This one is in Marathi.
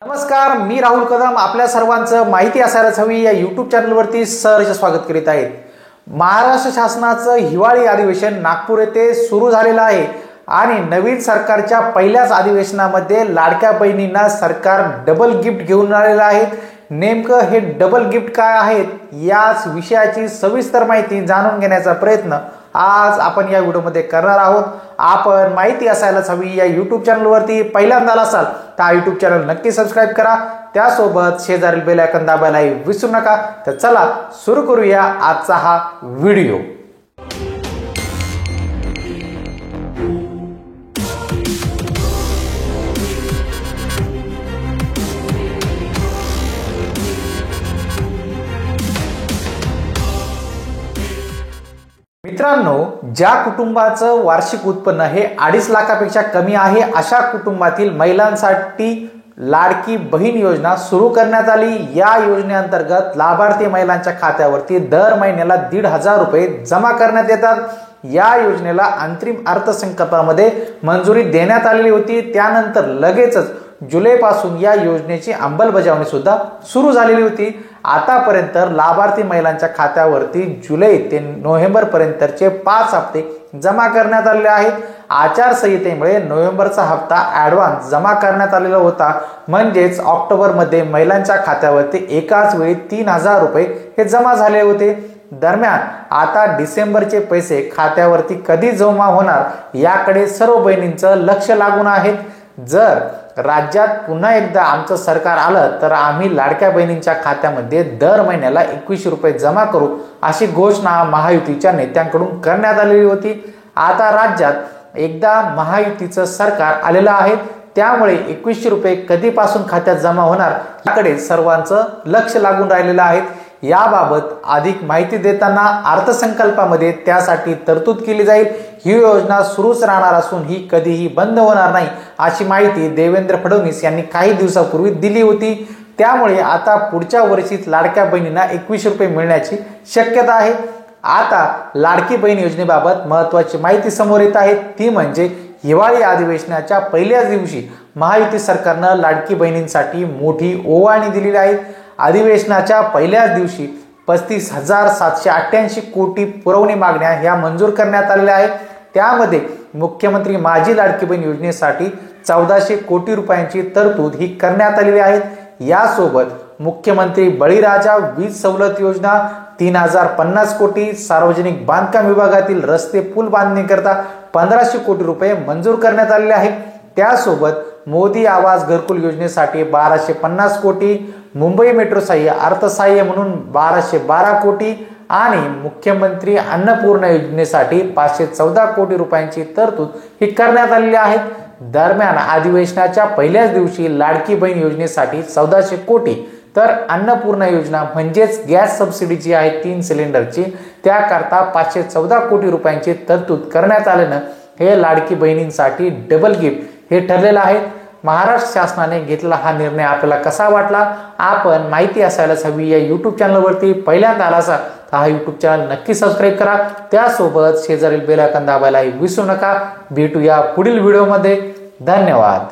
नमस्कार, मी राहुल कदम आपल्या सर्वांचं माहिती असायलाच हवी या यूट्यूब चॅनलवरती सहर्ष स्वागत करीत आहे। महाराष्ट्र शासनाचं हिवाळी अधिवेशन नागपूर येथे सुरू झालेलं आहे आणि नवीन सरकारच्या पहिल्याच अधिवेशनामध्ये लाडक्या बहिणींना सरकार डबल गिफ्ट घेऊन आलेलं आहे। नेमकं हे डबल गिफ्ट काय आहेत याच विषयाची सविस्तर माहिती जाणून घेण्याचा प्रयत्न आज आपण या व्हिडिओमध्ये करणार आहोत। आपण माहिती असायलाच हवी या यूट्यूब चॅनलवरती पहिल्यांदा असाल तर यूट्यूब चॅनल नक्की सबस्क्राइब करा, त्यासोबत शेजारील बेल आयकॉन दाबायला विसरू नका। तर चला सुरू करूया आजचा हा व्हिडिओ। मित्रांनो, ज्या कुटुंबाचं वार्षिक उत्पन्न हे 2.5 लाखापेक्षा कमी आहे अशा कुटुंबातील महिलांसाठी लाडकी बहीण योजना सुरू करण्यात आली। या योजनेअंतर्गत लाभार्थी महिलांच्या खात्यावरती दर महिन्याला 1,500 रुपये जमा करण्यात येतात। या योजनेला अंतरिम अर्थसंकल्पामध्ये मंजुरी देण्यात आलेली होती। त्यानंतर लगेचच जुलैपासून या योजनेची अंमलबजावणी सुद्धा सुरू झालेली होती। आतापर्यंत लाभार्थी महिलांच्या खात्यावरती जुलै ते नोव्हेंबर पर्यंतचे 5 हप्ते जमा करण्यात आलेले आहेत। आचारसंहितेमुळे नोव्हेंबरचा हप्ता ॲडव्हान्स जमा करण्यात आलेला होता, म्हणजेच ऑक्टोबरमध्ये महिलांच्या खात्यावरती एकाच वेळी 3,000 रुपये हे जमा झाले होते। दरम्यान आता डिसेंबरचे पैसे खात्यावरती कधी जमा होणार याकडे सर्व बहिणींचं लक्ष लागून आहे। जर राज्यात पुन्हा एकदा आमचं सरकार आलं तर आम्ही लाडक्या बहिणींच्या खात्यामध्ये दर महिन्याला 2100 रुपये जमा करू अशी घोषणा महायुतीच्या नेत्यांकडून करण्यात आलेली होती। आता राज्यात एकदा महायुतीचं सरकार आलेलं आहे, त्यामुळे 2100 रुपये कधीपासून खात्यात जमा होणार याकडे सर्वांचं लक्ष लागून राहिलेलं आहे। याबाबत अधिक माहिती देताना अर्थसंकल्पामध्ये त्यासाठी तरतूद केली जाईल। ही योजना सुरूच राहणार असून ही कधीही बंद होणार नाही अशी माहिती देवेंद्र फडणवीस यांनी काही दिवसापूर्वी दिली होती। त्यामुळे आता पुढच्या वर्षीच लाडक्या बहिणींना 2100 रुपये मिळण्याची शक्यता आहे। आता लाडकी बहीण योजनेबाबत महत्त्वाची माहिती समोर येत आहे, ती म्हणजे हिवाळी अधिवेशनाच्या पहिल्याच दिवशी महायुती सरकारनं लाडकी बहिणींसाठी मोठी ओवाळणी दिलेली आहे। अधिवेशनाच्या पहिल्याच दिवशी 35,788 कोटी पुरवणी मागण्या ह्या मंजूर करण्यात आलेल्या आहेत। त्यामध्ये मुख्यमंत्री माझी लाडकी बहीण योजनेसाठी 1400 कोटी रुपयांची तरतूद ही करण्यात आलेली आहे। यासोबत मुख्यमंत्री बळीराजा वीज सवलत योजना 3,050 कोटी, सार्वजनिक बांधकाम विभागातील रस्ते पूल बांधणीकरता 1500 कोटी रुपये मंजूर करण्यात आलेले आहेत। त्यासोबत मोदी आवास घरकुल योजनेसाठी 1250 कोटी, मुंबई मेट्रो सहाय्य अर्थसहाय्य म्हणून 1212 कोटी आणि मुख्यमंत्री अन्नपूर्णा योजनेसाठी 514 कोटी रुपयांची तरतूद ही करण्यात आलेली आहे। दरम्यान अधिवेशनाच्या पहिल्याच दिवशी लाडकी बहीण योजनेसाठी 1400 कोटी तर अन्नपूर्णा योजना म्हणजेच गॅस सबसिडी जी आहे 3 सिलेंडरची त्याकरता 514 कोटी रुपयांची तरतूद करण्यात आल्यानं हे लाडकी बहिणींसाठी डबल गिफ्ट हे ठरलेलं आहे। महाराष्ट्र शासनाने घेतलेला हा निर्णय आपल्याला कसा वाटला? आपण माहिती असायलाच हवी या यूट्यूब चॅनलवरती पहिल्यांदा आला असा तर हा यूट्यूब चॅनल नक्की सबस्क्राइब करा, त्यासोबत शेजारील बेल आयकॉन दाबायला विसरू नका। भेटूया पुढील व्हिडिओमध्ये। धन्यवाद।